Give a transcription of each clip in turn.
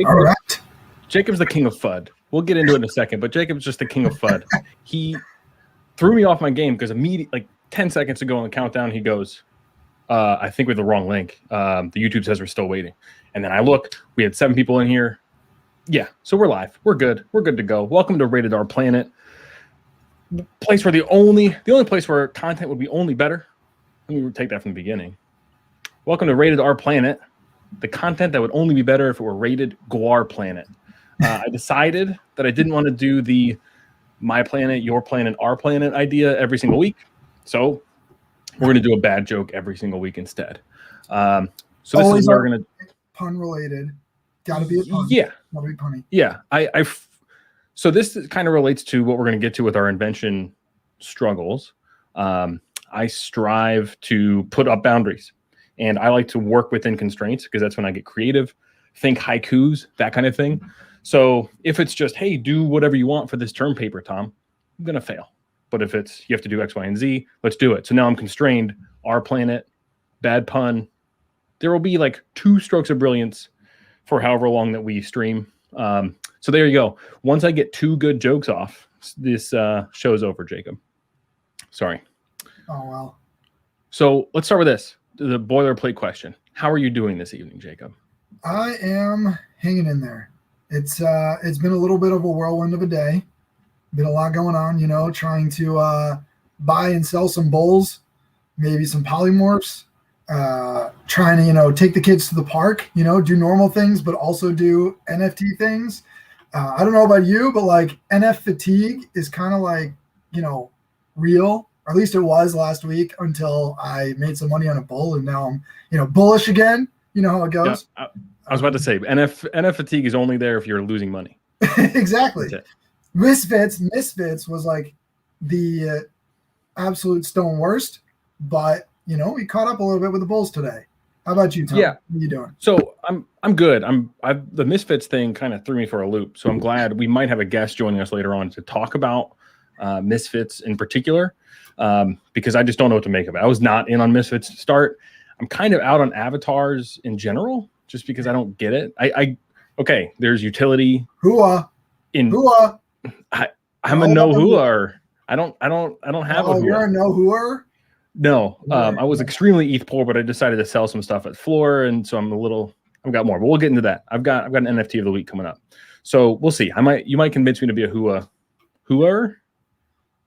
All right. Jacob's the king of FUD. We'll get into it in a second, but Jacob's just the king of FUD. He threw me off my game because immediately, like 10 seconds ago on the countdown, he goes, I think we have the wrong link. The YouTube says we're still waiting. And then I look, we had 7 people in here. Yeah, so we're live. We're good. We're good to go. Welcome to Rated R Planet. Place where the only place where content would be only better. Let me take that from the beginning. Welcome to Rated R Planet. The content that would only be better if it were rated Guar Planet. I decided that I didn't want to do the my planet, your planet, our planet idea every single week. So we're going to do a bad joke every single week instead. So this Always is where we're going to pun related. Got to be a pun. Yeah. Got to be punny. Yeah. So this kind of relates to what we're going to get to with our invention struggles. I strive to put up boundaries, and I like to work within constraints because that's when I get creative, think haikus, that kind of thing. So if it's just, hey, do whatever you want for this term paper, Tom, I'm going to fail. But if it's, you have to do X, Y, and Z, let's do it. So now I'm constrained. Our planet, bad pun. There will be like 2 strokes of brilliance for however long that we stream. So there you go. Once I get 2 good jokes off, this show's over, Jacob. Sorry. Oh, wow. So let's start with this. The boilerplate question. How are you doing this evening, Jacob? I am hanging in there. It's been a little bit of a whirlwind of a day. Been a lot going on, trying to buy and sell some bowls, maybe some polymorphs, trying to, take the kids to the park, do normal things, but also do NFT things. I don't know about you, but like NF fatigue is kind of like, real, or at least it was last week until I made some money on a bowl, and now I'm, bullish again. You know how it goes. Yeah, I was about to say NF fatigue is only there if you're losing money. Exactly. Misfits was like the absolute stone worst, but we caught up a little bit with the Bulls today. How about you, Tom? Yeah. What are you doing? So I'm good. The Misfits thing kind of threw me for a loop. So I'm glad we might have a guest joining us later on to talk about Misfits in particular, because I just don't know what to make of it. I was not in on Misfits to start. I'm kind of out on avatars in general, just because I don't get it. Okay, there's utility. Hooah. I'm a no hooer. I don't have a hooer. You're a no hooer? No, I was extremely ETH poor, but I decided to sell some stuff at floor, and so I've got more, but we'll get into that. I've got an NFT of the week coming up, so we'll see. You might convince me to be a hooer.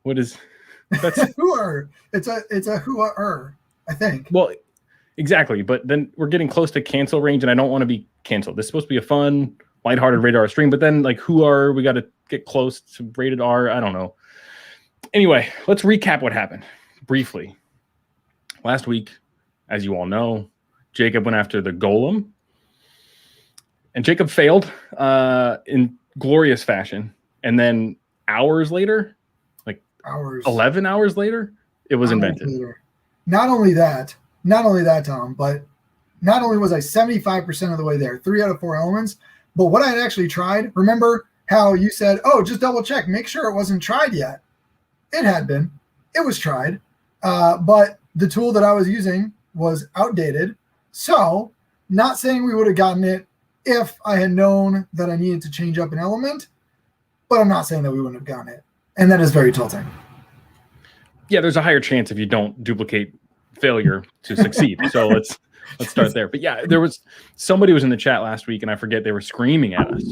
What is that's hooer? It's a hooer, I think. Well, exactly, but then we're getting close to cancel range, and I don't want to be canceled. This is supposed to be a fun, lighthearted Rated R stream, but then like we got to get close to Rated R. I don't know. Anyway, let's recap what happened briefly. Last week, as you all know, Jacob went after the golem, and Jacob failed in glorious fashion. And then hours later, 11 hours later, it was invented. Not only that, Tom, but not only was I 75% of the way there, 3 out of 4 elements, but what I had actually tried, remember how you said, oh, just double check, make sure it wasn't tried yet. It had been. It was tried. But the tool that I was using was outdated. So not saying we would have gotten it if I had known that I needed to change up an element, but I'm not saying that we wouldn't have gotten it. And that is very tilting. Yeah, there's a higher chance if you don't duplicate failure to succeed. So let's start there. But yeah, somebody was in the chat last week, and I forget, they were screaming at us.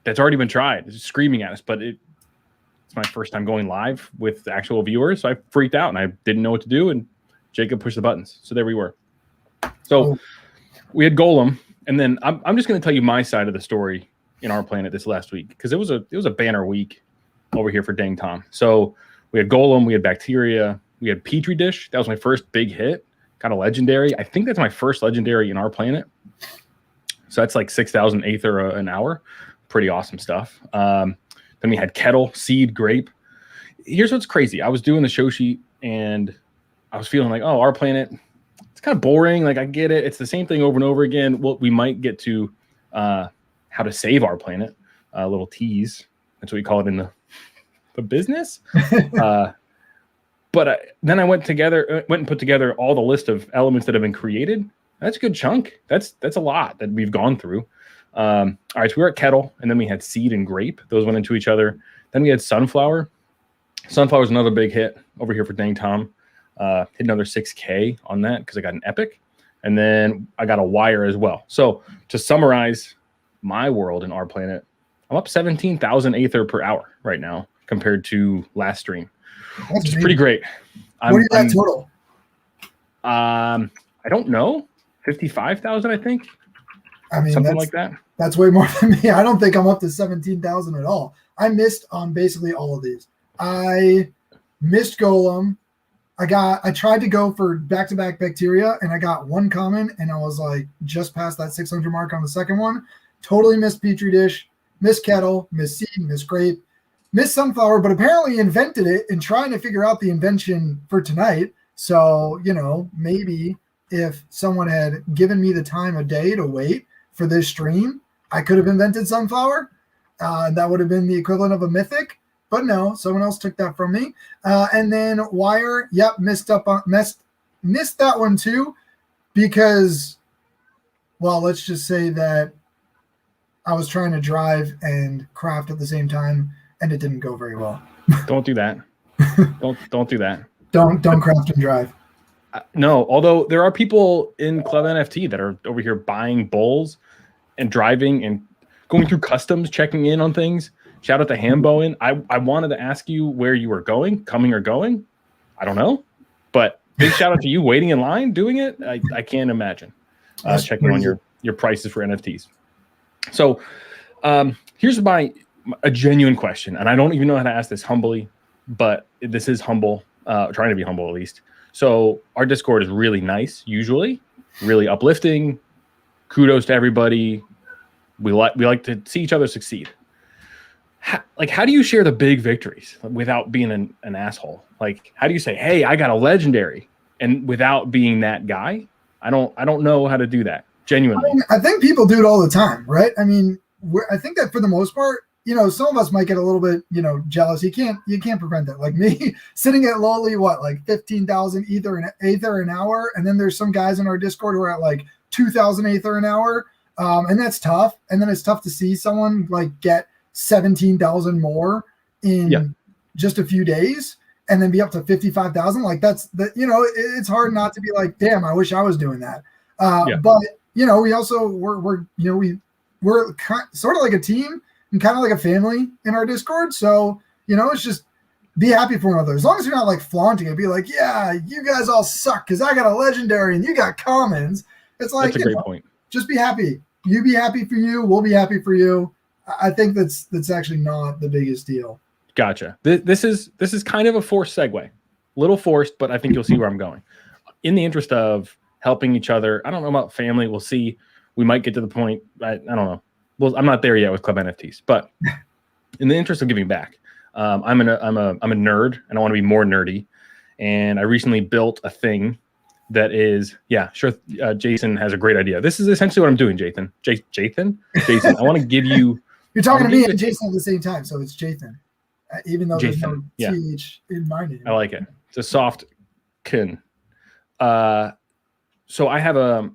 That's already been tried. It's screaming at us, but it's my first time going live with actual viewers, so I freaked out and I didn't know what to do, and Jacob pushed the buttons. So there we were. So we had Golem, and then I'm just going to tell you my side of the story in our planet this last week, because it was a banner week over here for Dang Tom. So we had Golem, we had Bacteria, we had Petri Dish. That was my first big hit. Got a legendary. I think that's my first legendary in our planet. So that's like 6,000 Aether an hour. Pretty awesome stuff. Then we had Kettle, Seed, Grape. Here's what's crazy. I was doing the show sheet, and I was feeling like, oh, our planet, it's kind of boring. Like, I get it. It's the same thing over and over again. Well, we might get to how to save our planet. A little tease. That's what we call it in the business. But then I went and put together all the list of elements that have been created. That's a good chunk. That's a lot that we've gone through. All right, so we were at kettle, and then we had seed and grape. Those went into each other. Then we had sunflower. Sunflower was another big hit over here for Dang Tom. Hit another 6K on that because I got an epic. And then I got a wire as well. So to summarize my world in our planet, I'm up 17,000 Aether per hour right now compared to last stream, which is pretty great. What do you got total? I don't know. 55,000, I think. I mean, something like that. That's way more than me. I don't think I'm up to 17,000 at all. I missed on basically all of these. I missed Golem. I tried to go for back-to-back bacteria, and I got one common, and I was like just past that 600 mark on the second one. Totally missed Petri dish, missed kettle, missed seed, missed grape, missed sunflower, but apparently invented it and trying to figure out the invention for tonight. So, maybe if someone had given me the time of day to wait for this stream, I could have invented sunflower. That would have been the equivalent of a mythic. But no, someone else took that from me. And then wire, missed that one too, because, well, let's just say that I was trying to drive and craft at the same time, and it didn't go very well. Don't do that. Don't do that. Don't craft and drive. No, although there are people in Club NFT that are over here buying bowls and driving and going through customs, checking in on things. Shout out to Hambowen. I wanted to ask you where you were coming or going. I don't know. But big shout out to you waiting in line, doing it. I can't imagine checking on your prices for NFTs. So here's a genuine question. And I don't even know how to ask this humbly, but this is humble, trying to be humble at least. So our Discord is really nice, usually, really uplifting. Kudos to everybody. We like to see each other succeed. How do you share the big victories without being an asshole? Like, how do you say, hey, I got a legendary, and without being that guy? I don't know how to do that, genuinely. I think people do it all the time, right? I mean, I think that for the most part, some of us might get a little bit, jealous. You can't prevent that. Like me sitting at lowly, like 15,000 Aether an hour. And then there's some guys in our Discord who are at like 2,000 Aether an hour. And that's tough. And then it's tough to see someone like get 17,000 more in just a few days and then be up to 55,000. Like it's hard not to be like, damn, I wish I was doing that. But we also, we're sort of like a team and kind of like a family in our Discord. So, it's just be happy for one another. As long as you're not like flaunting it, be like, yeah, you guys all suck because I got a legendary and you got commons. It's like, that's a great point. Just be happy. You be happy for you. We'll be happy for you. I think that's actually not the biggest deal. Gotcha. This is kind of a forced segue. Little forced, but I think you'll see where I'm going. In the interest of helping each other, I don't know about family. We'll see. We might get to the point. I don't know. Well, I'm not there yet with Club NFTs, but in the interest of giving back, I'm a nerd and I want to be more nerdy. And I recently built a thing that is, Jason has a great idea. This is essentially what I'm doing, Jason. Jason, I want to give you. You're talking to me and Jason at the same time, so it's Jathan. Even though there's no TH in my name. I like it. It's a soft kin. So I have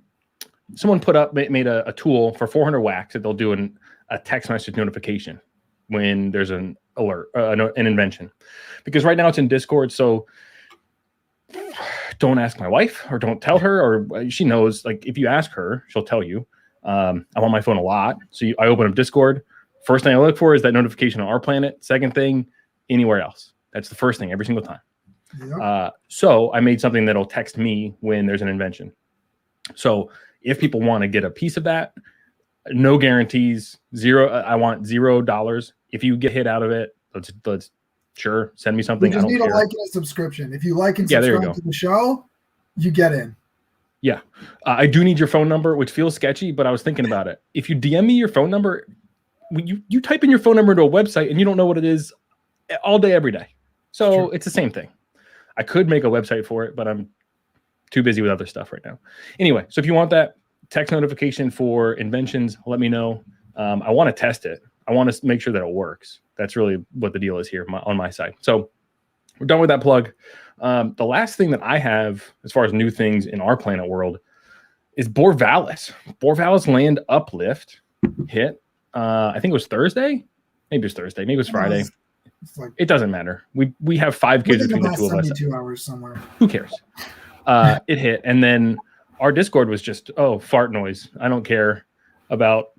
someone made a tool for 400 wax that they'll do a text message notification when there's an alert, an invention. Because right now it's in Discord, so don't ask my wife or don't tell her, or she knows. Like if you ask her, she'll tell you. I'm on my phone a lot, so I open up Discord. First thing I look for is that notification on our planet. Second thing, anywhere else. That's the first thing every single time. Yep. So I made something that'll text me when there's an invention. So if people want to get a piece of that, no guarantees, zero. I want $0. If you get hit out of it, let's sure send me something. You just need a like and a subscription. If you like and subscribe to the show, you get in. Yeah, I do need your phone number, which feels sketchy, but I was thinking about it. If you DM me your phone number. You type in your phone number into a website and you don't know what it is all day, every day. So It's the same thing. I could make a website for it, but I'm too busy with other stuff right now. Anyway, so if you want that text notification for inventions, let me know. I want to test it. I want to make sure that it works. That's really what the deal is here on my side. So we're done with that plug. The last thing that I have as far as new things in our planet world is Borvalis. Borvalis land uplift hit. I think it was Thursday. Maybe it was Thursday. Maybe it was Friday. It's like It doesn't matter. We have 5 kids within the between the last two of us. 72 hours somewhere. Who cares? It hit, and then our Discord was just fart noise. I don't care about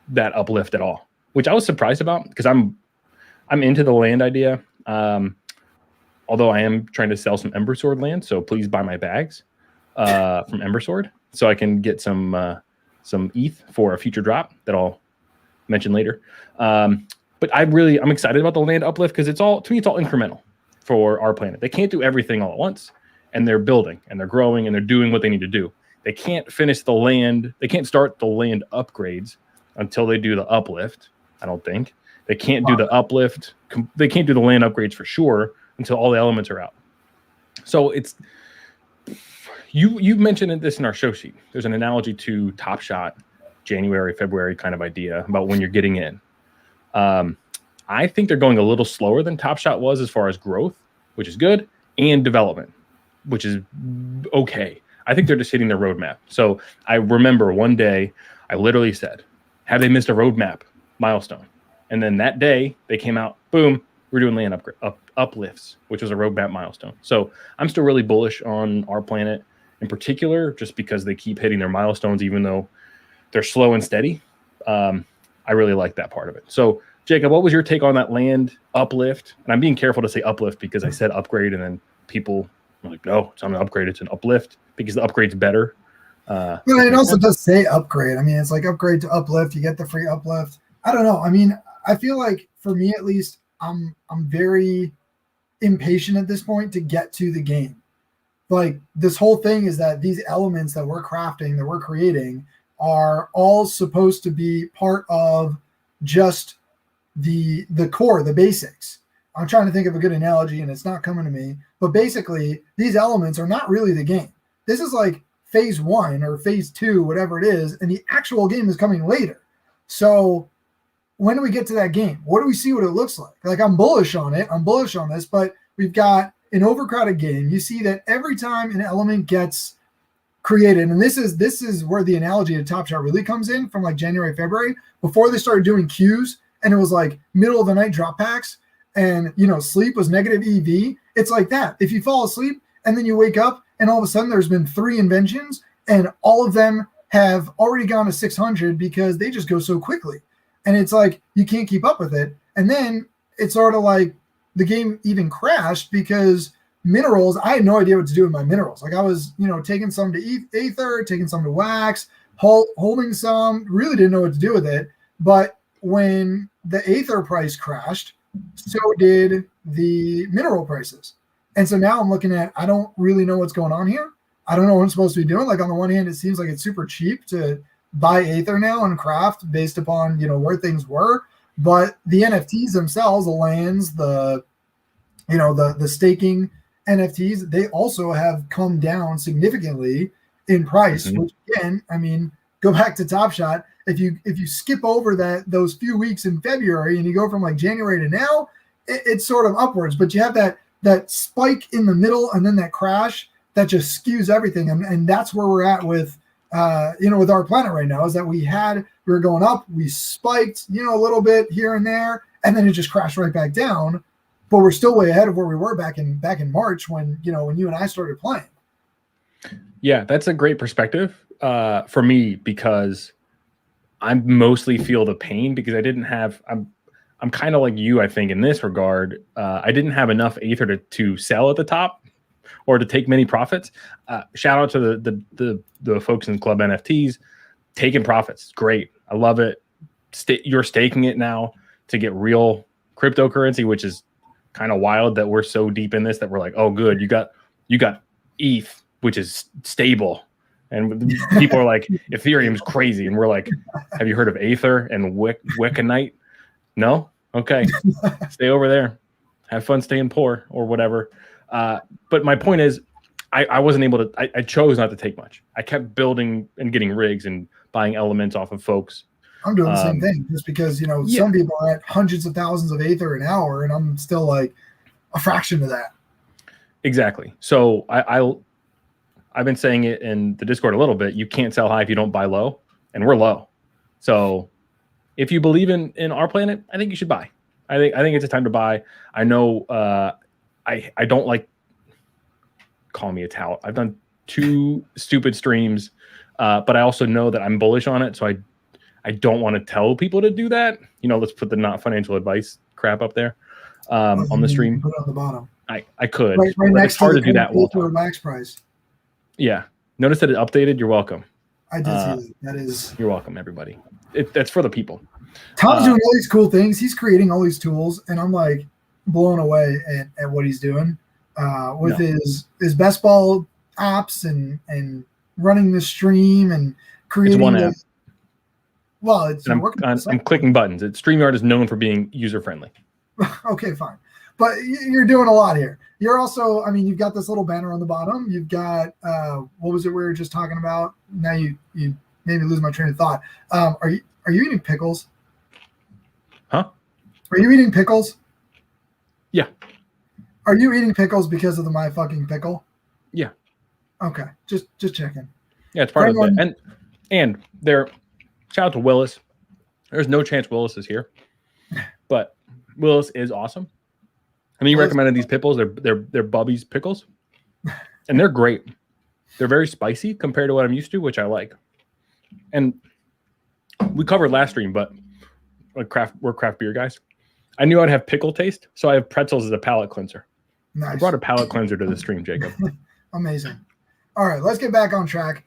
that uplift at all, which I was surprised about because I'm into the land idea. Although I am trying to sell some Ember Sword land, so please buy my bags from Ember Sword so I can get some ETH for a future drop that I'll mention later. But I'm excited about the land uplift because to me it's all incremental for our planet. They can't do everything all at once, and they're building and they're growing and they're doing what they need to do. They can't finish the land. They can't start the land upgrades until they do the uplift. I don't think they can't do the uplift. They can't do the land upgrades for sure until all the elements are out. So it's you mentioned this in our show sheet. There's an analogy to Top Shot, January, February kind of idea about when you're getting in. I think they're going a little slower than Top Shot was as far as growth, which is good, and development, which is okay. I think they're just hitting their roadmap. So I remember one day I literally said, have they missed a roadmap milestone? And then that day they came out, boom, we're doing land uplifts, which was a roadmap milestone. So I'm still really bullish on our planet in particular, just because they keep hitting their milestones, even though they're slow and steady. I really like that part of it. So Jacob, what was your take on that land uplift? And I'm being careful to say uplift because I said upgrade, and then people are like, no, it's not an upgrade, it's an uplift because the upgrade's better. But it also does say upgrade. I mean, it's like upgrade to uplift. You get the free uplift. I don't know. I mean, I feel like for me at least, I'm very impatient at this point to get to the game. Like this whole thing is that these elements that we're crafting, that we're creating, are all supposed to be part of just the core, the basics. I'm trying to think of a good analogy and it's not coming to me, but basically these elements are not really the game. This is like phase 1 or phase 2, whatever it is, and the actual game is coming later. So when do we get to that game? What do we see what it looks like? Like I'm bullish on it. I'm bullish on this, but we've got an overcrowded game. You see that every time an element gets created, and this is where the analogy of Top Shot really comes in from like January, February, before they started doing queues, and it was like middle of the night drop packs, and sleep was negative EV. It's like that. If you fall asleep and then you wake up and all of a sudden there's been 3 inventions and all of them have already gone to 600 because they just go so quickly. And it's like you can't keep up with it. And then it's sort of like the game even crashed because minerals, I had no idea what to do with my minerals. Like I was, taking some to Aether, taking some to Wax, holding some, really didn't know what to do with it. But when the Aether price crashed, so did the mineral prices. And so now I'm looking at, I don't really know what's going on here. I don't know what I'm supposed to be doing. Like on the one hand, it seems like it's super cheap to buy Aether now and craft based upon, where things were. But the NFTs themselves, the lands, the staking NFTs, they also have come down significantly in price, which again, I mean, go back to Top Shot. If you skip over those few weeks in February and you go from like January to now, it's sort of upwards, but you have that spike in the middle and then that crash that just skews everything. And that's where we're at with, with our planet right now, is that we were going up, we spiked, a little bit here and there, and then it just crashed right back down. But we're still way ahead of where we were back in March when you and I started playing. Yeah, that's a great perspective for me because I mostly feel the pain because I didn't have. I'm kind of like you, I think, in this regard. I didn't have enough Aether to sell at the top or to take many profits. Shout out to the folks in Club NFTs taking profits. Great, I love it. You're staking it now to get real cryptocurrency, which is kind of wild that we're so deep in this that we're like, oh, good, you got ETH, which is stable. And people are like, Ethereum's crazy. And we're like, have you heard of Aether and Wiccanite? No? Okay. Stay over there. Have fun staying poor or whatever. But my point is, I wasn't able to, I chose not to take much. I kept building and getting rigs and buying elements off of folks. I'm doing the same thing just because, some people are at hundreds of thousands of Aether an hour and I'm still like a fraction of that. Exactly. So I've been saying it in the Discord a little bit. You can't sell high if you don't buy low, and we're low. So if you believe in our planet, I think you should buy. I think it's a time to buy. I know I don't like, call me a tout. I've done 2 stupid streams, but I also know that I'm bullish on it. So I don't want to tell people to do that. Let's put the not financial advice crap up there on the stream. Put it on the bottom. I could. Right but next it's hard to to do that while talking. max price. Yeah. Notice that it updated. You're welcome. I did see that. That is. You're welcome, everybody. That's for the people. Tom's doing all these cool things. He's creating all these tools, and I'm like blown away at what he's doing with his best ball apps and running the stream and creating. It's one app. Well, it's I'm clicking buttons. StreamYard is known for being user friendly. Okay, fine. But you're doing a lot here. You're also, you've got this little banner on the bottom. You've got, what was it we were just talking about? Now you made me lose my train of thought. Are you eating pickles? Huh? Are you eating pickles? Yeah. Are you eating pickles because of the My Fucking Pickle? Yeah. Okay. Just checking. Yeah, it's part of it. And they're, shout out to Willis. There's no chance Willis is here, but Willis is awesome. And he recommended these pickles. They're Bubby's pickles, and they're great. They're very spicy compared to what I'm used to, which I like. And we covered last stream, but we're craft beer guys. I knew I'd have pickle taste, so I have pretzels as a palate cleanser. Nice. I brought a palate cleanser to the stream, Jacob. Amazing. All right, let's get back on track.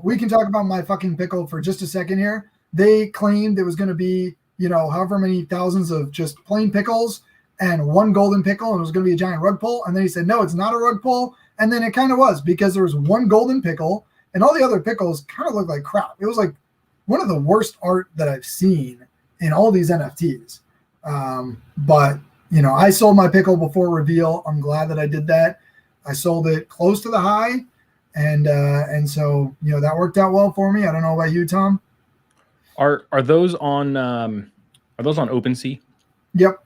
We can talk about My Fucking Pickle for just a second here. They claimed it was going to be, however many thousands of just plain pickles and one golden pickle, and it was going to be a giant rug pull. And then he said, no, it's not a rug pull. And then it kind of was, because there was one golden pickle and all the other pickles kind of looked like crap. It was like one of the worst art that I've seen in all these NFTs. But I sold my pickle before reveal. I'm glad that I did that. I sold it close to the high. And so, that worked out well for me. I don't know about you, Tom. Are those on OpenSea? Yep.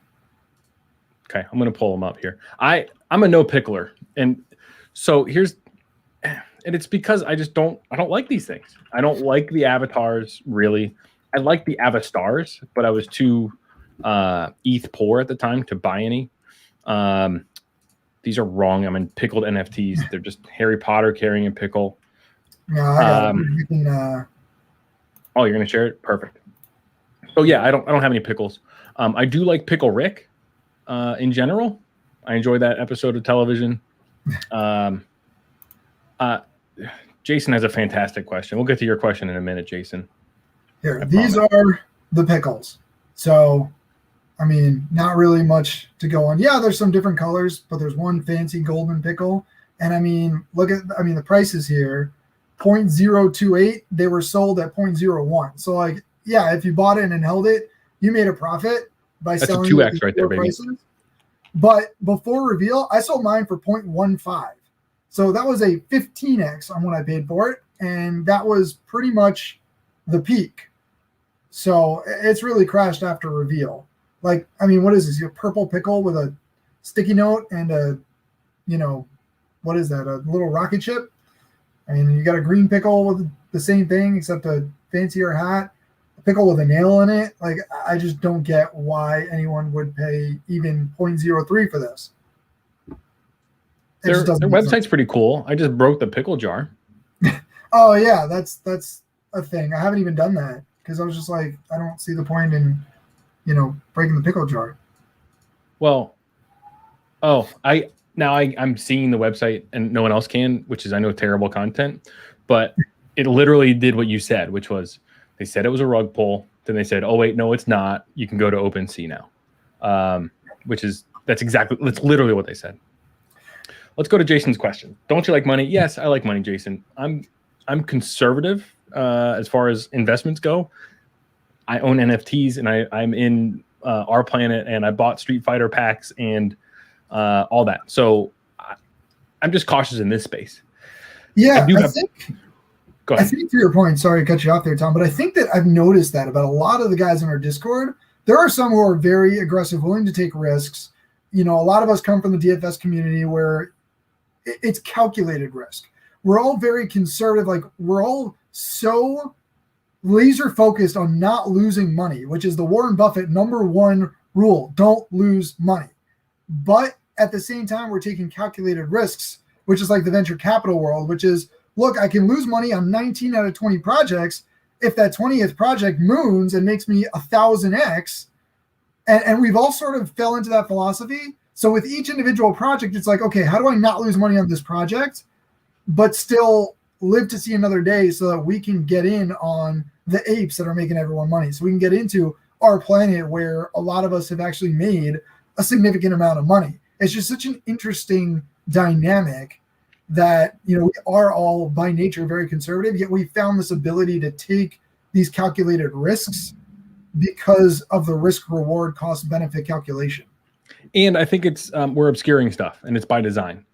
Okay, I'm gonna pull them up here. I'm a no pickler, and so and it's because I don't like these things. I don't like the avatars really. I like the Avastars, but I was too ETH poor at the time to buy any. These are wrong. I'm in pickled NFTs. They're just Harry Potter carrying a pickle. No, I got it. Oh, you're gonna share it? Perfect. So yeah, I don't have any pickles. I do like Pickle Rick in general. I enjoy that episode of television. Jason has a fantastic question. We'll get to your question in a minute, Jason. Here, these are the pickles. So, not really much to go on. Yeah, there's some different colors, but there's one fancy golden pickle. And look at, the prices here. 0.028, they were sold at 0.01. So if you bought it and held it, you made a profit by selling. That's a 2x right there, baby. Prices. But before reveal, I sold mine for 0.15. So that was a 15x on what I paid for it. And that was pretty much the peak. So it's really crashed after reveal. What is this? Your purple pickle with a sticky note and what is that? A little rocket ship? You got a green pickle with the same thing except a fancier hat, a pickle with a nail in it. I just don't get why anyone would pay even 0.03 for this. Their website's pretty cool. I just broke the pickle jar. Oh yeah, that's a thing. I haven't even done that because I was just like, I don't see the point in, breaking the pickle jar. Well, I'm seeing the website and no one else can, which is, I know, terrible content, but it literally did what you said, which was they said it was a rug pull. Then they said, oh wait, no, it's not. You can go to OpenSea now, that's literally what they said. Let's go to Jason's question. Don't you like money? Yes, I like money, Jason. I'm conservative as far as investments go. I own NFTs and I'm in our planet, and I bought Street Fighter packs and all that. So I'm just cautious in this space. Yeah, Go ahead. I think to your point, sorry to cut you off there, Tom, but I think that I've noticed that about a lot of the guys in our Discord. There are some who are very aggressive, willing to take risks. A lot of us come from the DFS community where it's calculated risk. We're all very conservative. We're all so laser focused on not losing money, which is the Warren Buffett #1 rule: don't lose money. But at the same time, we're taking calculated risks, which is like the venture capital world, which is, look, I can lose money on 19 out of 20 projects. If that 20th project moons and makes me 1,000x, and we've all sort of fell into that philosophy. So with each individual project, it's like, okay, how do I not lose money on this project, but still live to see another day so that we can get in on the apes that are making everyone money. So we can get into our planet where a lot of us have actually made a significant amount of money. It's just such an interesting dynamic that, we are all by nature very conservative, yet we found this ability to take these calculated risks because of the risk reward cost benefit calculation. And I think it's we're obscuring stuff, and it's by design.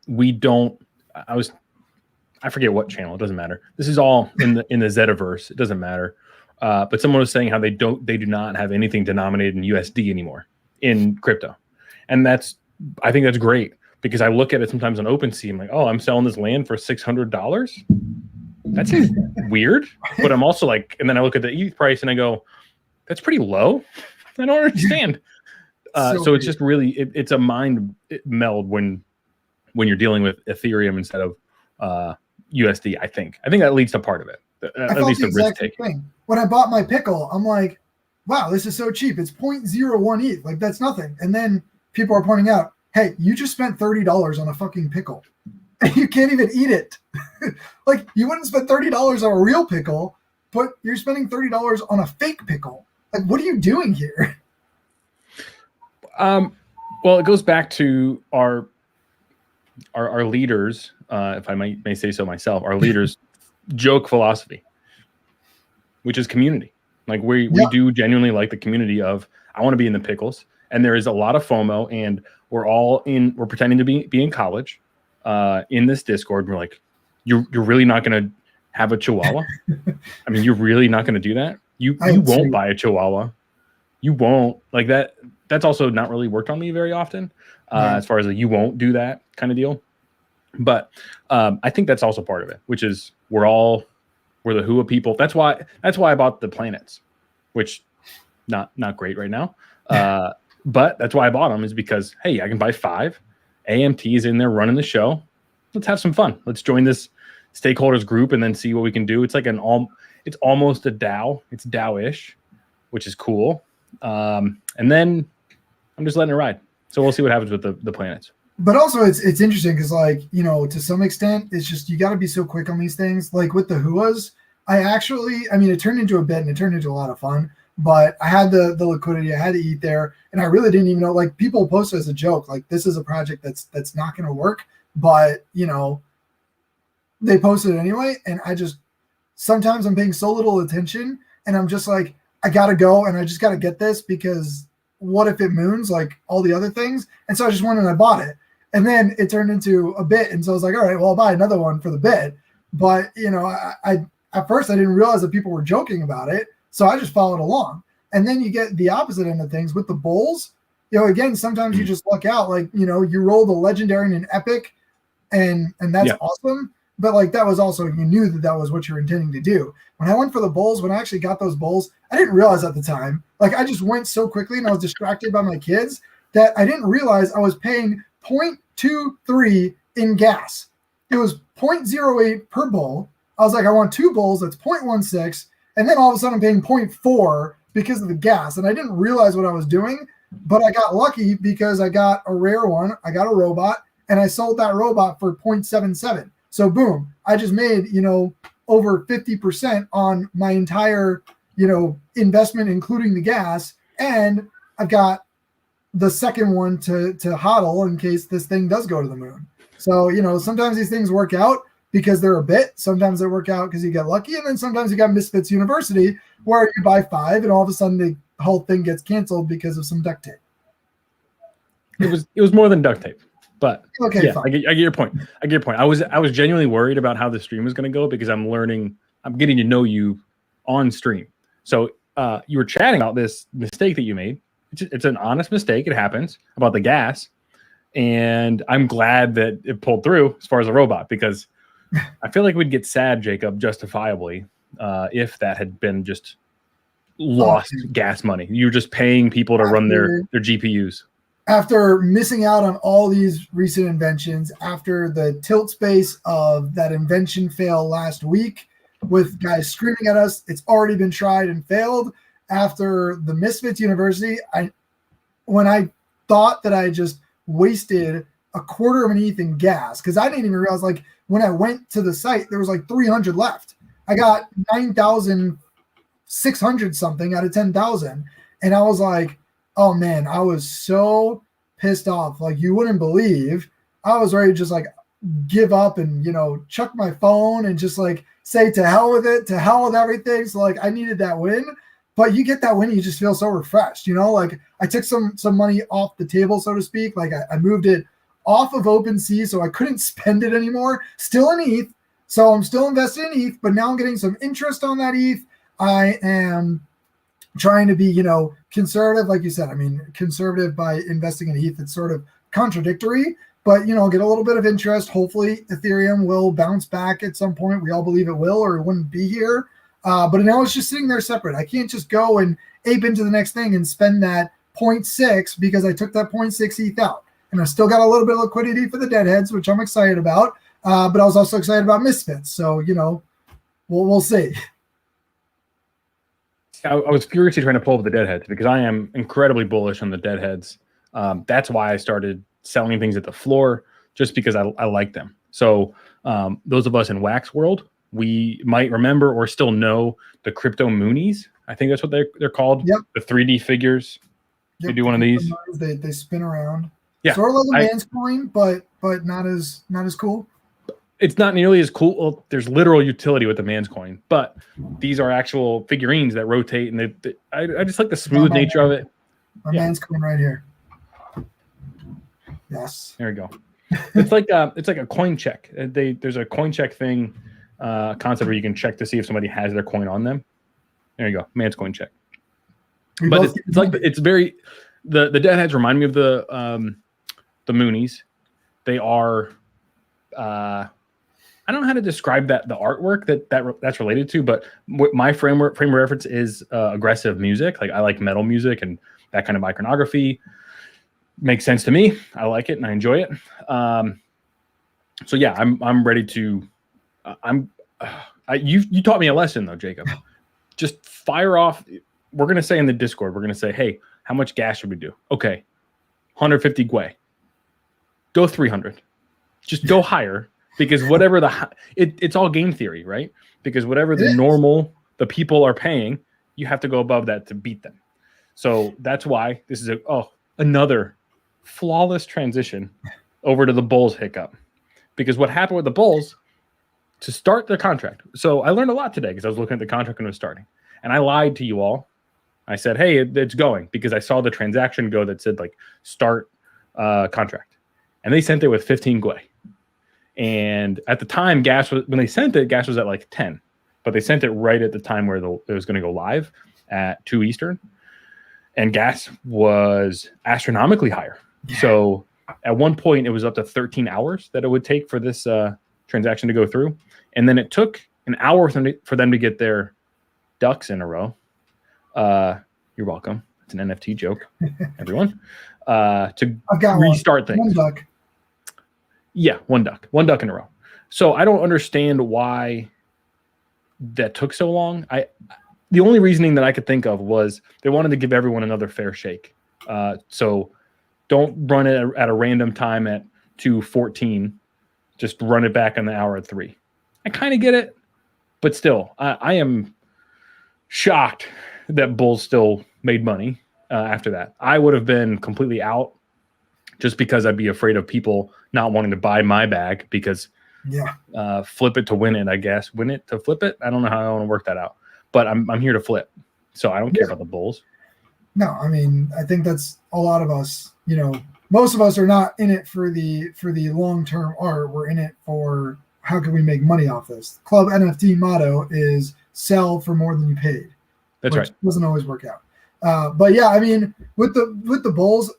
We don't. I forget what channel. It doesn't matter. This is all in the Zetaverse. It doesn't matter. But someone was saying how they do not have anything denominated in USD anymore in crypto, and I think that's great, because I look at it sometimes on OpenSea. I'm like, oh, I'm selling this land for $600. That seems weird. But I'm also like, and then I look at the ETH price and I go, that's pretty low. I don't understand. So it's just really, it's a mind meld when you're dealing with Ethereum instead of USD. I think that leads to part of it. At least the risk taking. When I bought my pickle, I'm like, wow, this is so cheap. It's 0.01 ETH. Like, that's nothing. And then people are pointing out, hey, you just spent $30 on a fucking pickle and you can't even eat it. Like, you wouldn't spend $30 on a real pickle, but you're spending $30 on a fake pickle. Like, what are you doing here? Well, it goes back to our leaders, if I may say so myself, our leaders' joke philosophy, which is community. Like, we do genuinely like the community of, I want to be in the pickles, and there is a lot of FOMO, and we're pretending to be in college in this Discord. We're like, you're really not going to have a Chihuahua? I mean, you're really not going to do that? You won't buy a Chihuahua. You won't like that. That's also not really worked on me very often, as far as you won't do that kind of deal. But I think that's also part of it, which is we're the Hua people. That's why I bought the planets, which not great right now. But that's why I bought them, is because, hey, I can buy 5. AMT is in there running the show. Let's have some fun. Let's join this stakeholders group and then see what we can do. It's like it's almost a DAO. It's DAO-ish, which is cool. And then I'm just letting it ride. So we'll see what happens with the planets. But also it's interesting because, like, to some extent, it's just, you got to be so quick on these things. Like with the Huas, it turned into a bit and it turned into a lot of fun, but I had the liquidity, I had to eat there. And I really didn't even know, like, people post as a joke, like, this is a project that's not going to work, but they posted it anyway. And sometimes I'm paying so little attention and I'm just like, I got to go and I just got to get this, because what if it moons like all the other things? And so I just went and I bought it. And then it turned into a bit. And so I was like, all right, well, I'll buy another one for the bit. But, I at first I didn't realize that people were joking about it. So I just followed along. And then you get the opposite end of things with the bulls. Again, sometimes you just luck out. Like, you roll the legendary and an epic, and that's awesome. But like, that was also, you knew that was what you're intending to do. When I went for the bulls, when I actually got those bulls, I didn't realize at the time, like, I just went so quickly and I was distracted by my kids that I didn't realize I was paying 0.23 in gas. It was 0.08 per bull. I was like, I want 2 bulls. That's 0.16. And then all of a sudden I'm paying 0.4 because of the gas. And I didn't realize what I was doing, but I got lucky because I got a rare one. I got a robot and I sold that robot for 0.77. So boom, I just made, over 50% on my entire, investment, including the gas. And I've got the second one to hodl in case this thing does go to the moon. So, sometimes these things work out because they're a bit. Sometimes they work out because you get lucky. And then sometimes you got Misfits University where you buy 5 and all of a sudden the whole thing gets canceled because of some duct tape. It was more than duct tape. But okay, yeah, I get your point. I was genuinely worried about how the stream was going to go because I'm getting to know you on stream. So you were chatting about this mistake that you made. It's an honest mistake. It happens about the gas. And I'm glad that it pulled through as far as the robot, because I feel like we'd get sad, Jacob, justifiably, if that had been just lost gas money. You're just paying people to run their GPUs. After missing out on all these recent inventions, after the tilt space of that invention fail last week with guys screaming at us, it's already been tried and failed. After the Misfits University, when I thought that I just wasted a quarter of an ETH in gas, because I didn't even realize, like, when I went to the site, there was like 300 left. I got 9,600 something out of 10,000. And I was like, oh man, I was so pissed off. Like, you wouldn't believe. I was ready to just like give up and, chuck my phone and just like say to hell with it, to hell with everything. So like I needed that win. But you get that win, you just feel so refreshed, like I took some money off the table, so to speak. Like I moved it off of OpenSea, so I couldn't spend it anymore. Still in ETH, so I'm still invested in ETH, but now I'm getting some interest on that ETH. I am trying to be, conservative, like you said. I mean, conservative by investing in ETH. It's sort of contradictory, but get a little bit of interest. Hopefully, Ethereum will bounce back at some point. We all believe it will, or it wouldn't be here. But now it's just sitting there separate. I can't just go and ape into the next thing and spend that 0.6 because I took that 0.6 ETH out. And I still got a little bit of liquidity for the deadheads, which I'm excited about. But I was also excited about Misfits. So, we'll see. I was furiously trying to pull up the deadheads because I am incredibly bullish on the deadheads. That's why I started selling things at the floor, just because I like them. So those of us in Wax World, we might remember or still know the crypto Moonies. I think that's what they're called. Yep. The 3D figures. Yep. You do one of these. They spin around. Yeah. Sort of like a man's coin, but not as cool. It's not nearly as cool. Well, there's literal utility with the man's coin, but these are actual figurines that rotate, and I just like the smooth nature of it. My man's coin right here. Yes. There we go. It's like a coin check. There's a coin check thing. Concept where you can check to see if somebody has their coin on them. There you go, man's coin check. But it's very the deadheads remind me of the Moonies. They are I don't know how to describe the artwork that's related to, but my frame of reference is aggressive music. Like I like metal music, and that kind of iconography makes sense to me. I like it and I enjoy it. So yeah, I'm ready to. You taught me a lesson though, Jacob. Just fire off. We're gonna say in the Discord, we're gonna say, hey, how much gas should we do? Okay, 150 Gwei. Go 300. Just go higher, because whatever it's all game theory, right? Because whatever the people are paying, you have to go above that to beat them. So that's why this is another flawless transition over to the Bulls hiccup. Because what happened with the Bulls to start their contract. So I learned a lot today because I was looking at the contract when it was starting. And I lied to you all. I said, hey, it's going, because I saw the transaction go that said like start contract. And they sent it with 15 Gwei. And at the time, when they sent it, gas was at like 10. But they sent it right at the time where it was going to go live at 2 Eastern. And gas was astronomically higher. Yeah. So at one point, it was up to 13 hours that it would take for this transaction to go through. And then it took an hour for them to get their ducks in a row. You're welcome. It's an NFT joke, everyone. To restart things. One duck. Yeah, one duck in a row. So I don't understand why that took so long. The only reasoning that I could think of was they wanted to give everyone another fair shake. So don't run it at a random time at 2:14. Just run it back on the hour at 3. I kind of get it, but still, I am shocked that Bulls still made money after that. I would have been completely out, just because I'd be afraid of people not wanting to buy my bag, because flip it to win it, I guess. Win it to flip it? I don't know how I want to work that out. But I'm here to flip. So I don't care about the Bulls. No, I mean, I think that's a lot of us, most of us are not in it for the long-term art. We're in it for how can we make money off this. Club NFT motto is sell for more than you paid. That's right. Doesn't always work out. But yeah, I mean, with the Bulls,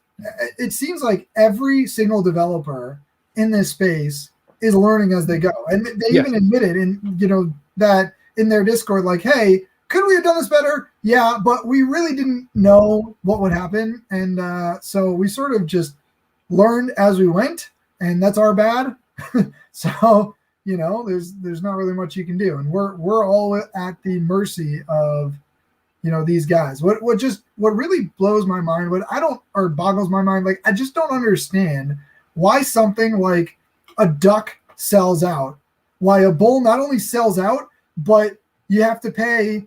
it seems like every single developer in this space is learning as they go. And they even admitted that in their Discord like, hey, could we have done this better? Yeah, but we really didn't know what would happen. And so we sort of just learned as we went, and that's our bad. So, there's not really much you can do. And we're all at the mercy of, these guys. What really blows my mind, boggles my mind, like I just don't understand why something like a duck sells out, why a bull not only sells out, but you have to pay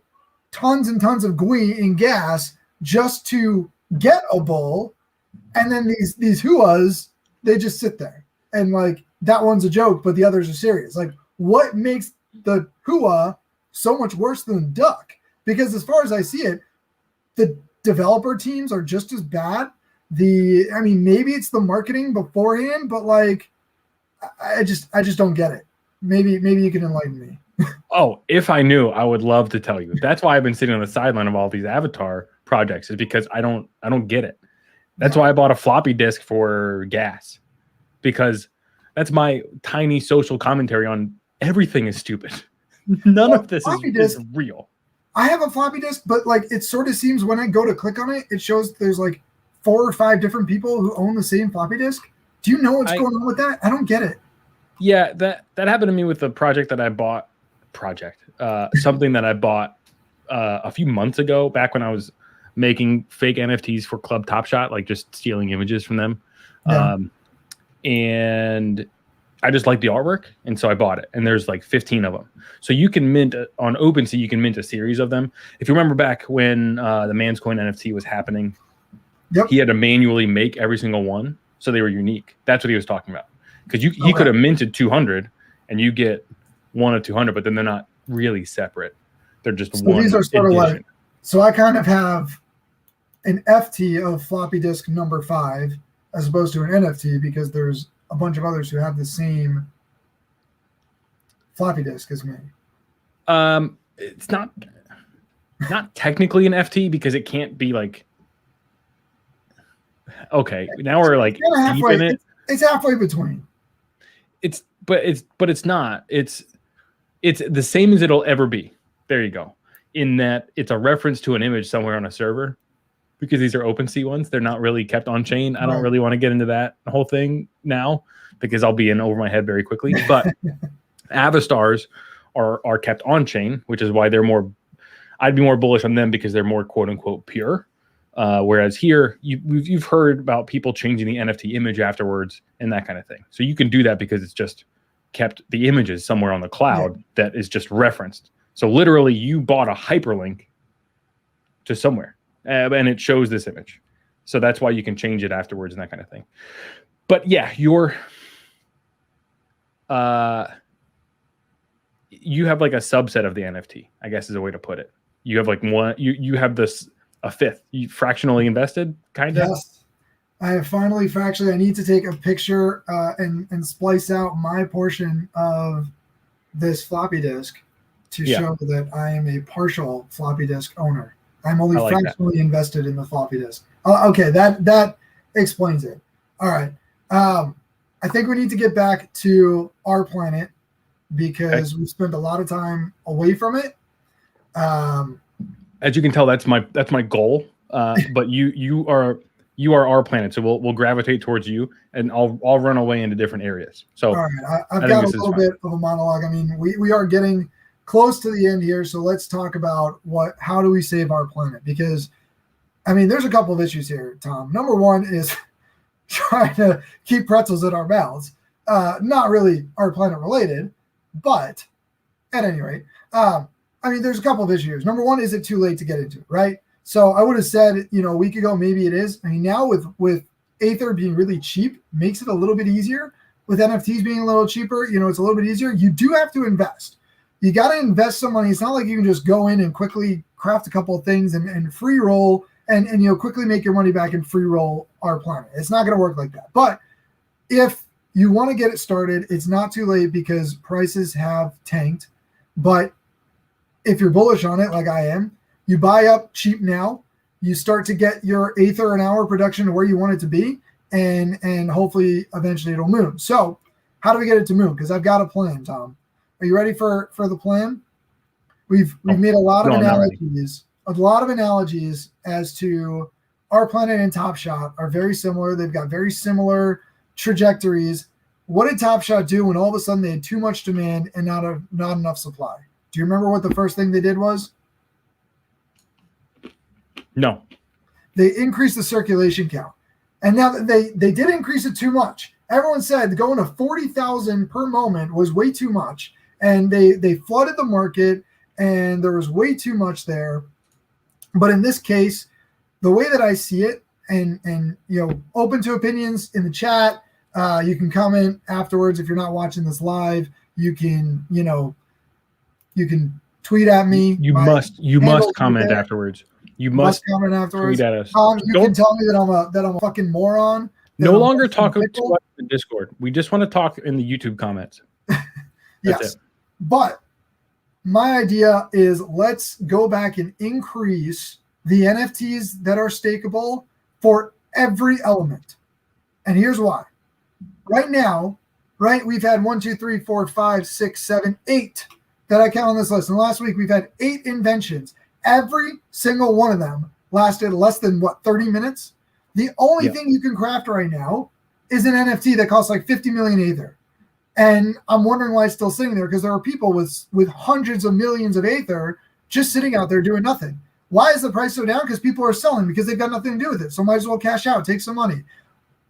tons and tons of GUI in gas just to get a bull, and then these huas, they just sit there and like that one's a joke, but the others are serious. Like, what makes the hua so much worse than the duck? Because as far as I see it, the developer teams are just as bad. Maybe it's the marketing beforehand, but like, I just don't get it. Maybe you can enlighten me. Oh, if I knew, I would love to tell you. That's why I've been sitting on the sideline of all these Avatar projects, is because I don't get it. That's why I bought a floppy disk for gas, because that's my tiny social commentary on everything is stupid. None of this is real. I have a floppy disk, but like it sort of seems when I go to click on it, it shows there's like 4 or 5 different people who own the same floppy disk. Do you know what's going on with that? I don't get it. Yeah, that happened to me with the project that I bought. Something that I bought a few months ago, back when I was making fake NFTs for Club Top Shot, like just stealing images from them. Yeah. And I just liked the artwork, and so I bought it. And there's like 15 of them. So you can mint on OpenSea. You can mint a series of them. If you remember back when the Man's Coin NFT was happening, he had to manually make every single one, so they were unique. That's what he was talking about. Because he could have minted 200, and you get 1 of 200, but then they're not really separate. They're just one. These are sort of like. So I kind of have an FT of floppy disk number 5 as opposed to an NFT, because there's a bunch of others who have the same floppy disk as me. It's not technically an FT, because it can't be like. Okay, now we're like deep in it. It's halfway between. But it's not. It's the same as it'll ever be. There you go. In that it's a reference to an image somewhere on a server, because these are OpenSea ones. They're not really kept on chain. I don't really want to get into that whole thing now, because I'll be in over my head very quickly. But Avastars are kept on chain, which is why they're more. I'd be more bullish on them, because they're more quote unquote pure. Whereas here, you've heard about people changing the NFT image afterwards and that kind of thing. So you can do that because it's just kept the images somewhere on the cloud that is just referenced. So literally, you bought a hyperlink to somewhere, and it shows this image. So that's why you can change it afterwards and that kind of thing. But yeah, you have like a subset of the NFT, I guess is a way to put it. You have like one. You have this. A fifth. You fractionally invested, kind of? Yes. I have finally fractionally. I need to take a picture and splice out my portion of this floppy disk to show that I am a partial floppy disk owner. I'm only fractionally invested in the floppy disk. Okay, that explains it. All right. I think we need to get back to our planet, because we spent a lot of time away from it. As you can tell, that's my goal. But you are our planet, so we'll gravitate towards you, and I'll run away into different areas. So all right, I've got a little bit of a monologue. I mean, we are getting close to the end here, so let's talk about how do we save our planet? Because I mean, there's a couple of issues here, Tom. Number one is trying to keep pretzels in our mouths. Not really our planet related, but at any rate. I mean, there's a couple of issues. Number one, is it too late to get into it, right? So I would have said, a week ago, maybe it is. I mean, now with Aether being really cheap, makes it a little bit easier. With NFTs being a little cheaper, it's a little bit easier. You do have to invest. You got to invest some money. It's not like you can just go in and quickly craft a couple of things and free roll and quickly make your money back and free roll our planet. It's not going to work like that. But if you want to get it started, it's not too late, because prices have tanked. But if you're bullish on it, like I am, you buy up cheap now, you start to get your Aether an hour production to where you want it to be, and hopefully eventually it'll move. So how do we get it to move? Because I've got a plan, Tom. Are you ready for the plan? We've made a lot of No, not really. analogies as to our planet and Top Shot are very similar. They've got very similar trajectories. What did Top Shot do when all of a sudden they had too much demand and not enough supply? Do you remember what the first thing they did was? No. They increased the circulation count. And now they did increase it too much. Everyone said going to 40,000 per moment was way too much. And they flooded the market and there was way too much there. But in this case, the way that I see it, and open to opinions in the chat, you can comment afterwards if you're not watching this live. You can tweet at me. You must comment afterwards. You must comment afterwards. Tweet at us. You can tell me that I'm a fucking moron. No longer talk to us in Discord. We just want to talk in the YouTube comments. Yes. But my idea is let's go back and increase the NFTs that are stakeable for every element. And here's why. Right now, we've had 1, 2, 3, 4, 5, 6, 7, 8 that I count on this list. And last week we've had 8 inventions. Every single one of them lasted less than 30 minutes. The only thing you can craft right now is an NFT that costs like 50 million Aether. And I'm wondering why it's still sitting there, because there are people with hundreds of millions of Aether just sitting out there doing nothing. Why is the price so down? Because people are selling, because they've got nothing to do with it. So might as well cash out, take some money.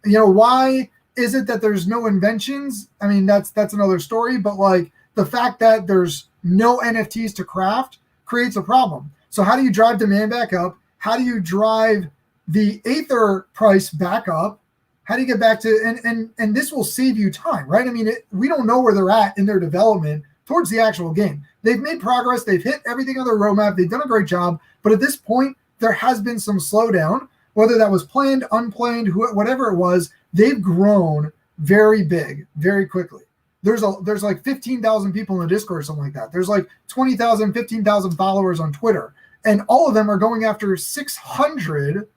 Why is it that there's no inventions? I mean, that's another story, but like the fact that there's no NFTs to craft creates a problem. So how do you drive demand back up? How do you drive the Aether price back up? How do you get back to, and this will save you time, right? I mean, we don't know where they're at in their development towards the actual game. They've made progress. They've hit everything on their roadmap. They've done a great job. But at this point, there has been some slowdown, whether that was planned, unplanned, whatever it was. They've grown very big, very quickly. There's like 15,000 people in the Discord or something like that. There's like 20,000, 15,000 followers on Twitter. And all of them are going after 600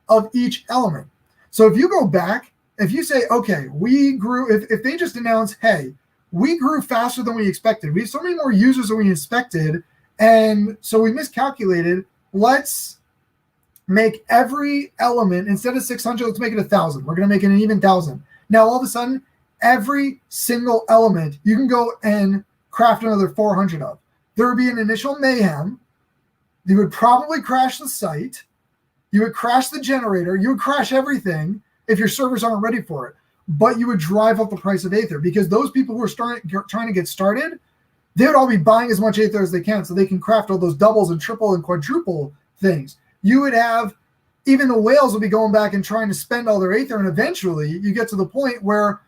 of each element. So if you go back, if you say, okay, we grew, if they just announce, hey, we grew faster than we expected. We have so many more users than we expected. And so we miscalculated. Let's make every element, instead of 600, let's make it 1,000. We're going to make it an even 1,000. Now, all of a sudden, every single element you can go and craft another 400 of. There would be an initial mayhem. You would probably crash the site. You would crash the generator. You would crash everything if your servers aren't ready for it. But you would drive up the price of Aether, because those people who are trying to get started, they would all be buying as much Aether as they can so they can craft all those doubles and triple and quadruple things. You would have, even the whales will be going back and trying to spend all their Aether, and eventually you get to the point where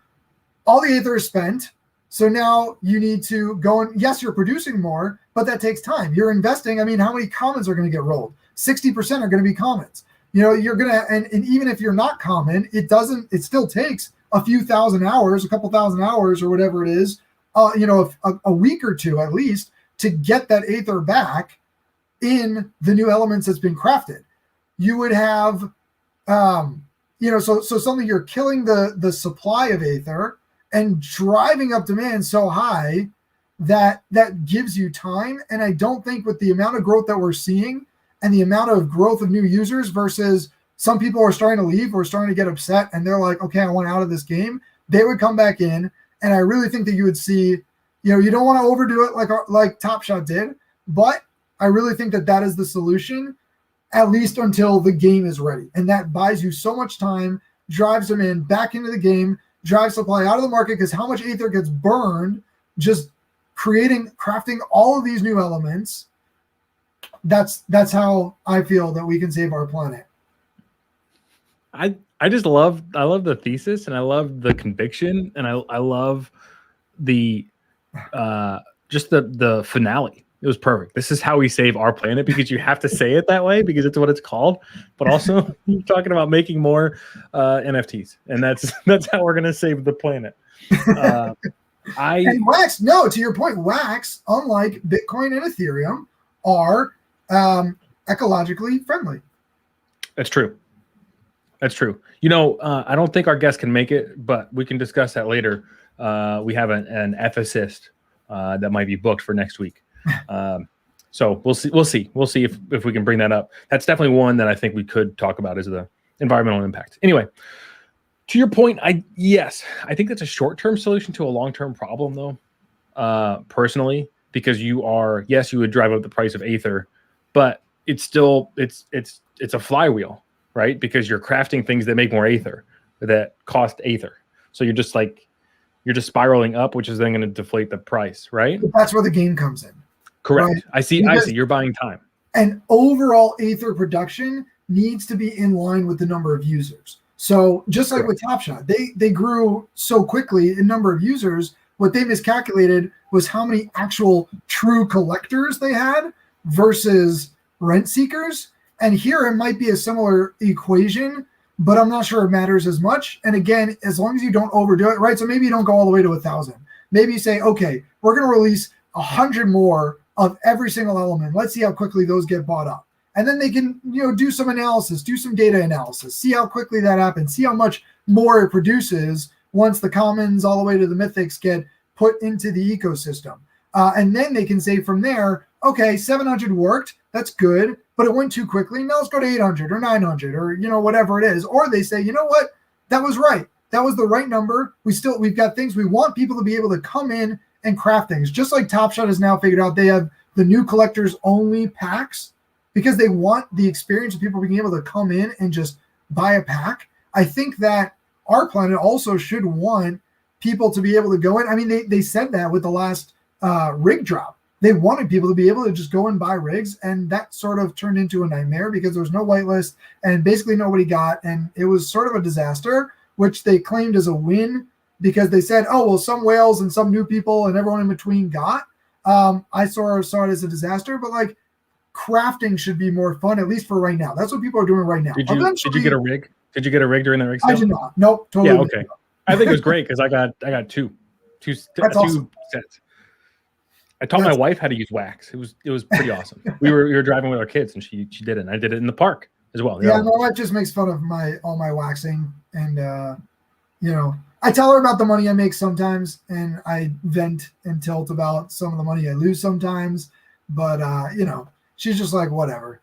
all the Aether is spent. So now you need to go and, yes, you're producing more, but that takes time. You're investing. I mean, how many commons are going to get rolled? 60% are going to be commons. You're going to, and even if you're not common, it still takes a few thousand hours, a couple thousand hours or whatever it is, a week or two at least, to get that Aether back in the new elements that's been crafted. You would have, so something, you're killing the supply of Aether and driving up demand so high that gives you time. And I don't think with the amount of growth that we're seeing and the amount of growth of new users versus some people are starting to leave or starting to get upset and they're like, okay, I want out of this game, they would come back in. And I really think that you would see, you don't want to overdo it like Top Shot did, but I really think that is the solution, at least until the game is ready. And that buys you so much time, drives them in back into the game, drives supply out of the market, because how much Aether gets burned just crafting all of these new elements. That's how I feel that we can save our planet. I just love the thesis, and I love the conviction, and I love the just the finale. It was perfect. This is how we save our planet, because you have to say it that way because it's what it's called. But also, you're talking about making more NFTs, and that's how we're gonna save the planet. And Wax, no, to your point, Wax, unlike Bitcoin and Ethereum, are ecologically friendly. That's true. That's true. I don't think our guest can make it, but we can discuss that later. We have an ethicist that might be booked for next week. So we'll see if we can bring that up. That's definitely one that I think we could talk about as the environmental impact. Anyway, to your point, I think that's a short-term solution to a long-term problem, though. Personally, because you would drive up the price of Aether, but it's still it's a flywheel, right? Because you're crafting things that make more Aether that cost Aether. So you're just spiraling up, which is then going to deflate the price, right? But that's where the game comes in. Correct. Right? I see. You're buying time. And overall Aether production needs to be in line with the number of users. So just like with Top Shot, they grew so quickly in number of users. What they miscalculated was how many actual true collectors they had versus rent seekers. And here it might be a similar equation, but I'm not sure it matters as much. And again, as long as you don't overdo it, right? So maybe you don't go all the way to 1,000. Maybe you say, okay, we're going to release 100 more of every single element. Let's see how quickly those get bought up. And then they can, do some analysis, do some data analysis, see how quickly that happens, see how much more it produces once the commons all the way to the mythics get put into the ecosystem. And then they can say from there, okay, 700 worked, that's good, but it went too quickly. Now let's go to 800 or 900 or, whatever it is. Or they say, you know what, that was right. That was the right number. We've got things we want people to be able to come in and craft things. Just like Top Shot has now figured out, they have the new collectors only packs because they want the experience of people being able to come in and just buy a pack. I think that our planet also should want people to be able to go in. I mean, they said that with the last rig drop. They wanted people to be able to just go and buy rigs, and that sort of turned into a nightmare because there was no whitelist and basically nobody got, and it was sort of a disaster, which they claimed as a win because they said, oh, well, some whales and some new people and everyone in between got. I sort of saw it as a disaster, but like crafting should be more fun, at least for right now. That's what people are doing right now. Did you get a rig? Did you get a rig during the rig sale? I did not. Nope. Totally. Yeah. Okay. I think it was great because I got two awesome. sets. I taught my wife how to use wax. It was pretty awesome. We were driving with our kids and she did it. And I did it in the park as well. Yeah, my wife just makes fun of all my waxing, and I tell her about the money I make sometimes, and I vent and tilt about some of the money I lose sometimes. But she's just like, whatever.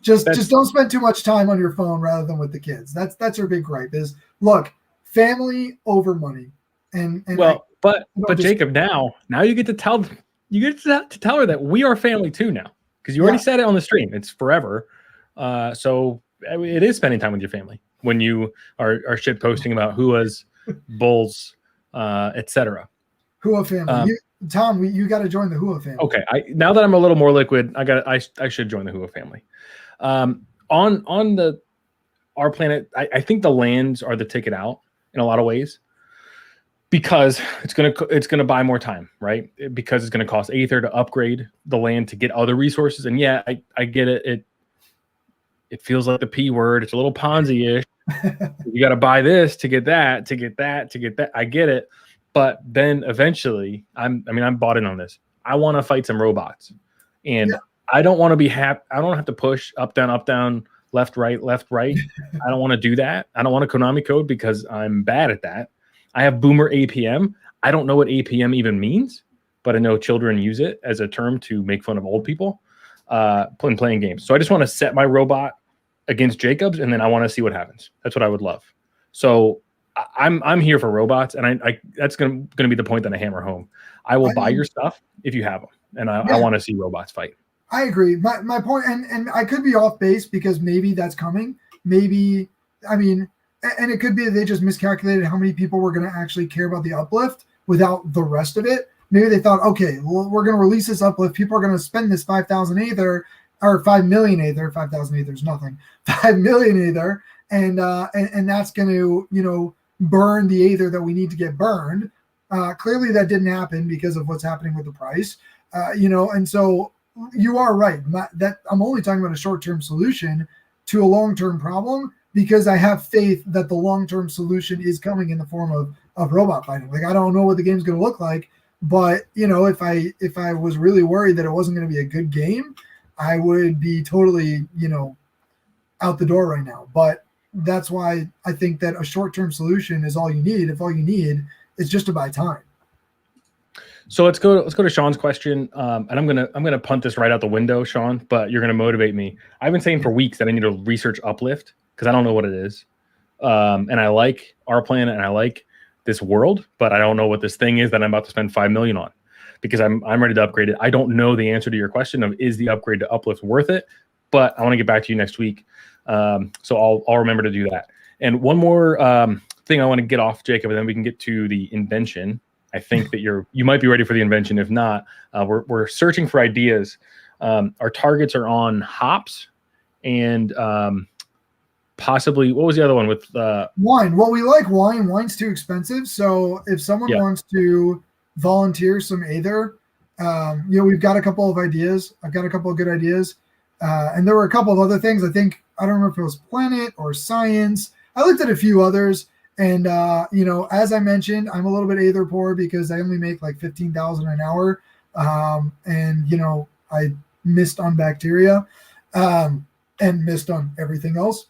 just don't spend too much time on your phone rather than with the kids. That's her big gripe is, look, family over money. And but Jacob, now you get to tell her that we are family too now, because you already said it on the stream. It's forever. So it is spending time with your family when you are shit posting about Huas, bulls, etc. Hua family. Tom, you got to join the Hua family. Okay, now that I'm a little more liquid, I should join the Hua family. On our planet, I think the lands are the ticket out in a lot of ways, because it's gonna buy more time, right? Because it's gonna cost Aether to upgrade the land to get other resources. And yeah, I get it. It feels like the P word. It's a little Ponzi-ish. You got to buy this to get that, to get that, to get that. I get it. But then eventually, I'm bought in on this. I want to fight some robots, and I don't want to be I don't have to push up, down, left, right. I don't want to do that. I don't want a Konami code because I'm bad at that. I have Boomer APM. I don't know what APM even means, but I know children use it as a term to make fun of old people playing games. So I just want to set my robot against Jacob's, and then I want to see what happens. That's what I would love. So I'm here for robots, and I that's going to be the point that I hammer home. I will buy your stuff if you have them, and I want to see robots fight. I agree. My point, and I could be off base because maybe that's coming. Maybe, and it could be that they just miscalculated how many people were going to actually care about the uplift without the rest of it. Maybe they thought, okay, well, we're going to release this uplift. People are going to spend this 5,000 Aether or 5 million Aether. 5,000 Aether is nothing. 5 million Aether, and that's going to burn the Aether that we need to get burned. Clearly, that didn't happen because of what's happening with the price. And so you are right. That I'm only talking about a short-term solution to a long-term problem, because I have faith that the long-term solution is coming in the form of robot fighting. Like, I don't know what the game's going to look like, but if I was really worried that it wasn't going to be a good game, I would be totally out the door right now. But that's why I think that a short-term solution is all you need. If all you need is just to buy time. So let's go to Sean's question, and I'm gonna punt this right out the window, Sean. But you're gonna motivate me. I've been saying for weeks that I need to research Uplift because I don't know what it is, and I like our planet and I like this world, but I don't know what this thing is that I'm about to spend $5 million on because I'm ready to upgrade it. I don't know the answer to your question of is the upgrade to Uplift worth it, but I want to get back to you next week, so I'll remember to do that. And one more thing I want to get off, Jacob, and then we can get to the invention. I think that you might be ready for the invention. If not, we're searching for ideas. Our targets are on hops and possibly what was the other one with wine? Well, we like wine. Wine's too expensive. So if someone wants to volunteer some Aether, we've got a couple of ideas. I've got a couple of good ideas. And there were a couple of other things. I don't remember if it was planet or science. I looked at a few others. And, as I mentioned, I'm a little bit Aether poor because I only make like 15,000 an hour. And, I missed on bacteria and missed on everything else.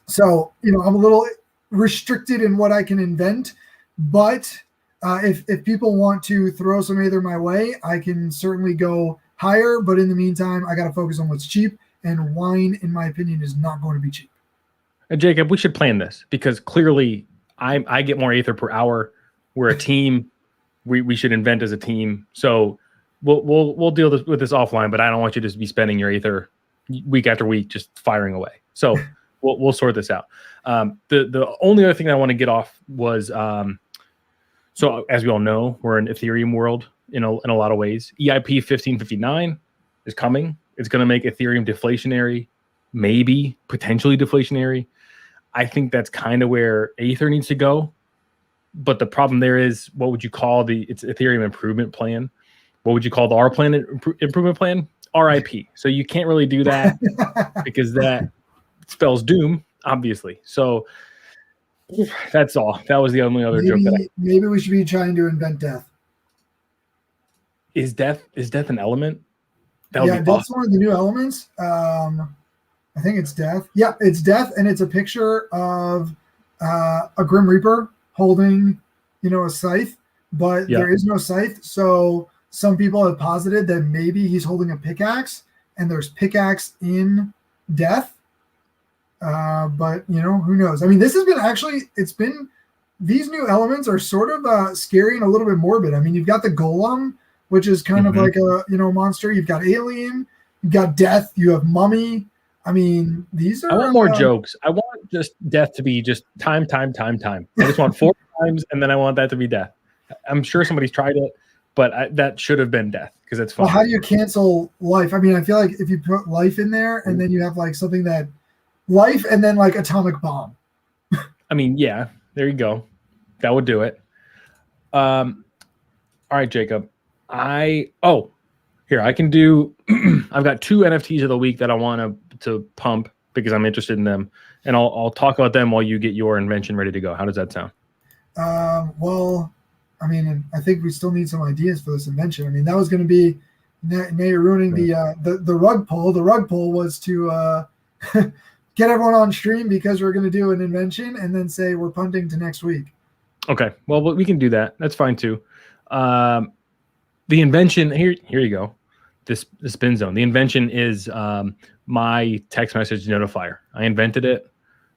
So, I'm a little restricted in what I can invent. But if people want to throw some Aether my way, I can certainly go higher. But in the meantime, I got to focus on what's cheap. And wine, in my opinion, is not going to be cheap. Jacob, we should plan this because clearly I get more Aether per hour. We're a team. We should invent as a team. So we'll deal with this offline. But I don't want you to be spending your Aether week after week just firing away. So we'll sort this out. The only other thing I want to get off was so as we all know, we're in Ethereum world in a lot of ways. EIP 1559 is coming. It's going to make Ethereum deflationary, maybe potentially deflationary. I think that's kind of where Aether needs to go. But the problem there is, what would you call it's Ethereum improvement plan? What would you call the R planet improvement plan? RIP. So you can't really do that because that spells doom, obviously. So that's all. That was the only other joke that maybe we should be trying to invent death. Is death an element? That's awesome. One of the new elements. I think it's death. Yeah, it's death, and it's a picture of a Grim Reaper holding, a scythe, but there is no scythe. So some people have posited that maybe he's holding a pickaxe, and there's pickaxe in death. But who knows? I mean, this has been these new elements are sort of scary and a little bit morbid. I mean, you've got the golem, which is kind of like a monster. You've got alien, you've got death, you have mummy. I mean, these are. I want more jokes. I want just death to be just time. I just want 4 times, and then I want that to be death. I'm sure somebody's tried it, but that should have been death because it's fun. Well, how do you cancel life? I mean, I feel like if you put life in there, and then you have like something that life, and then like atomic bomb. I mean, yeah, there you go. That would do it. All right, Jacob. Here, I can do. I've got 2 NFTs of the week that I want to pump because I'm interested in them, and I'll talk about them while you get your invention ready to go. How does that sound? Well, I mean, I think we still need some ideas for this invention. I mean, that was going to be now you're ruining the rug pull. The rug pull was to get everyone on stream because we're going to do an invention and then say we're punting to next week. Okay, well, we can do that. That's fine too. The invention here you go. The spin zone. The invention is my text message notifier. I invented it.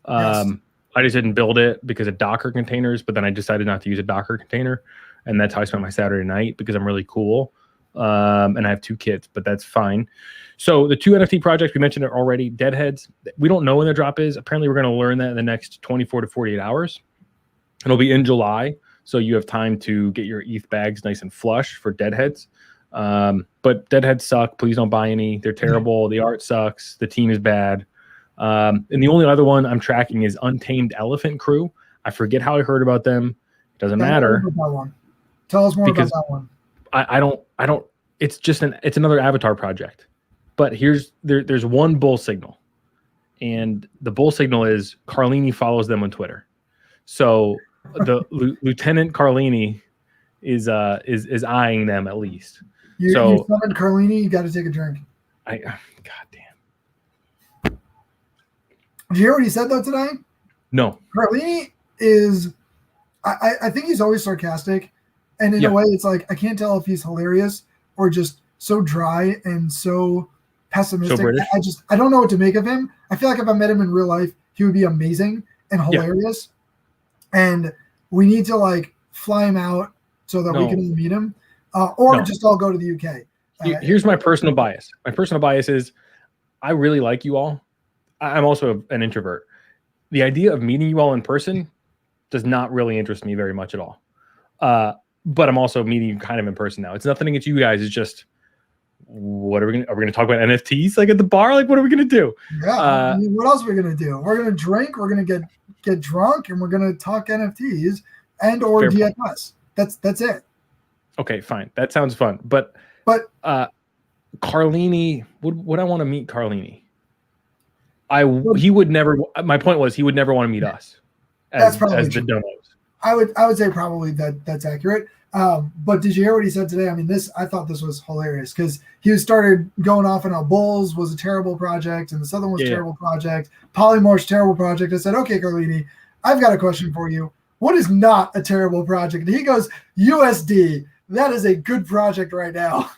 Yes. I just didn't build it because of Docker containers, but then I decided not to use a Docker container, and that's how I spent my Saturday night because I'm really cool. And I have 2 kids, but that's fine. So the 2 NFT projects we mentioned are already Deadheads. We don't know when the drop is. Apparently, we're going to learn that in the next 24 to 48 hours. It'll be in July. So you have time to get your ETH bags nice and flush for Deadheads. But Deadheads suck. Please don't buy any. They're terrible. The art sucks. The team is bad. And the only other one I'm tracking is Untamed Elephant Crew. I forget how I heard about them. It doesn't matter. Tell us more about that one. I don't. It's just it's another avatar project. But there's one bull signal, and the bull signal is Carlini follows them on Twitter. So the Lieutenant Carlini is eyeing them at least. You summoned Carlini. You got to take a drink. God damn. Did you hear what he said though today? No. Carlini is. I think he's always sarcastic, And in Yeah. a way, it's like I can't tell if he's hilarious or just so dry and so pessimistic. So British. I don't know what to make of him. I feel like if I met him in real life, he would be amazing and Yeah. hilarious. And we need to like fly him out so that we can all meet him, or just all go to the UK. Here's my personal bias. My personal bias is I really like you all. I'm also an introvert. The idea of meeting you all in person does not really interest me very much at all. But I'm also meeting you kind of in person now. It's nothing against you guys. It's just, what are we going to talk about NFTs like at the bar? Like, what are we going to do? Yeah. I mean, what else are we going to do? We're going to drink. We're going to get drunk, and we're going to talk NFTs and or DFS. That's it. Okay, fine. That sounds fun. But Carlini, would I want to meet Carlini? He would never. My point was he would never want to meet us as the donos. I would say probably that's accurate. But did you hear what he said today? I mean, I thought this was hilarious because he started going off on how Bulls was a terrible project and the Southern was a terrible project. Polymorph's terrible project. I said, okay, Carlini, I've got a question for you. What is not a terrible project? And he goes, USD. That is a good project right now.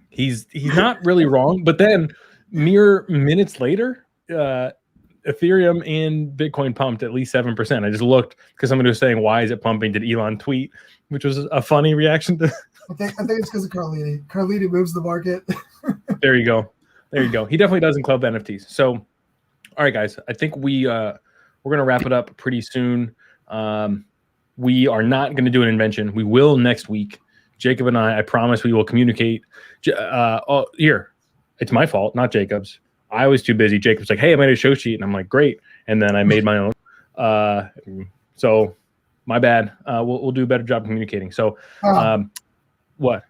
He's not really wrong, but then mere minutes later, Ethereum and Bitcoin pumped at least 7%. I just looked because somebody was saying, why is it pumping? Did Elon tweet? Which was a funny reaction to. I think it's because of Carlini. Carlini moves the market. There you go. He definitely does in club NFTs. So, all right, guys, I think we're going to wrap it up pretty soon. We are not going to do an invention. We will next week. Jacob and I promise we will communicate. Here, it's my fault, not Jacob's. I was too busy. Jacob's like, hey, I made a show sheet. And I'm like, great. And then I made my own. So my bad. We'll do a better job communicating. So what?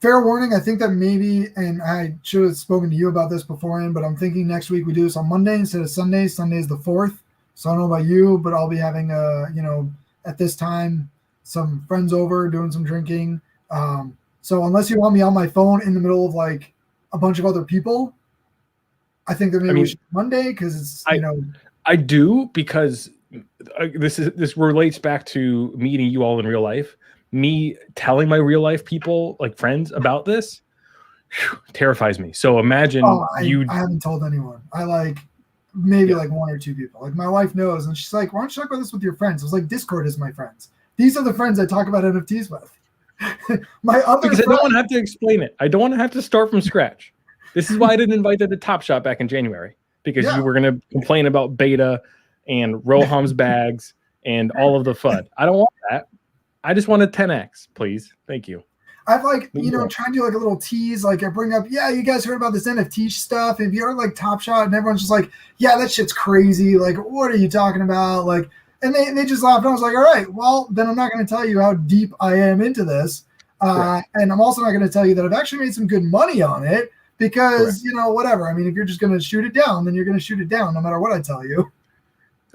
Fair warning. I think that maybe, and I should have spoken to you about this beforehand, but I'm thinking next week we do this on Monday instead of Sunday. Sunday is the 4th. So I don't know about you, but I'll be having, at this time, some friends over doing some drinking. So unless you want me on my phone in the middle of like a bunch of other people, I think that maybe we should Monday because it's I do because this relates back to meeting you all in real life. Me telling my real life people, like friends, about this terrifies me. So imagine I haven't told anyone. I like maybe like one or two people. Like my wife knows, and she's like, "Why don't you talk about this with your friends?" I was like, "Discord is my friends. These are the friends I talk about NFTs with." Because I don't want to have to explain it. I don't want to have to start from scratch. This is why I didn't invite them to Top Shot back in January, because you were going to complain about beta and Roham's bags and all of the FUD. I don't want that. I just want a 10x, please. Thank you. I've like, tried to do like a little tease. Like I bring up, you guys heard about this NFT stuff. If you heard like Top Shot, and everyone's just like, yeah, that shit's crazy. Like, what are you talking about? Like, and they just laughed. And I was like, all right, well, then I'm not going to tell you how deep I am into this. And I'm also not going to tell you that I've actually made some good money on it because, whatever. I mean, if you're just going to shoot it down, then you're going to shoot it down no matter what I tell you.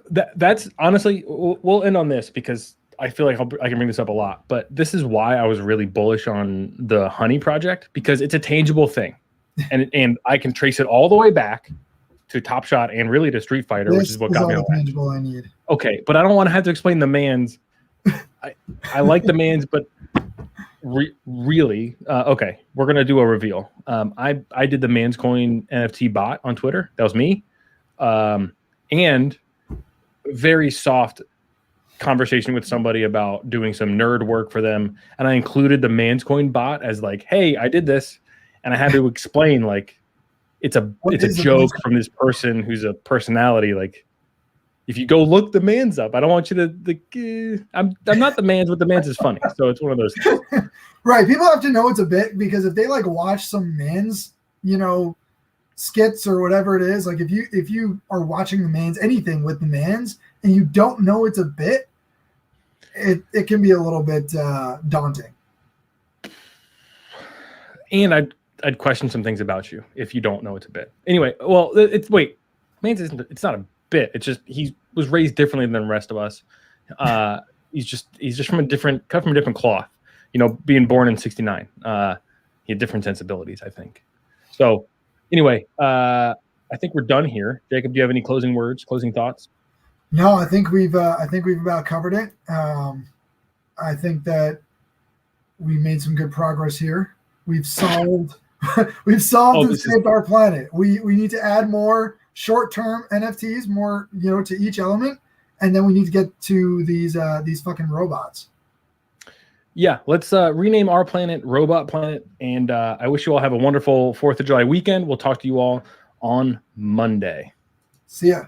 That's honestly, we'll end on this because I feel like I can bring this up a lot. But this is why I was really bullish on the Honey project, because it's a tangible thing. and I can trace it all the way back to Top Shot and really to Street Fighter, which is what got me all tangible I need. Okay, but I don't want to have to explain the mans. I like the mans, but really, okay, we're gonna do a reveal. I did the Man's Coin NFT bot on Twitter. That was me, and very soft conversation with somebody about doing some nerd work for them, and I included the Man's Coin bot as like, hey, I did this, and I had to explain like it's a joke from this person who's a personality. Like, if you go look the mans up, I don't want you to. I'm not the mans, but the mans is funny, so it's one of those things. Right, people have to know it's a bit, because if they like watch some mans, skits or whatever it is, like if you are watching the mans, anything with the mans, and you don't know it's a bit, it can be a little bit daunting. And I'd question some things about you if you don't know it's a bit. Anyway, well, mans it's not a bit. It's just he was raised differently than the rest of us. He's just from a different cloth. Being born in '69, he had different sensibilities, I think. So, anyway, I think we're done here. Jacob, do you have any closing words, closing thoughts? No, I think we've about covered it. I think that we made some good progress here. We've solved we've solved and saved our planet. We need to add more short-term NFTs, more to each element, and then we need to get to these fucking robots. Yeah, let's rename our planet Robot Planet, and I wish you all have a wonderful 4th of July weekend. We'll talk to you all on Monday. See ya.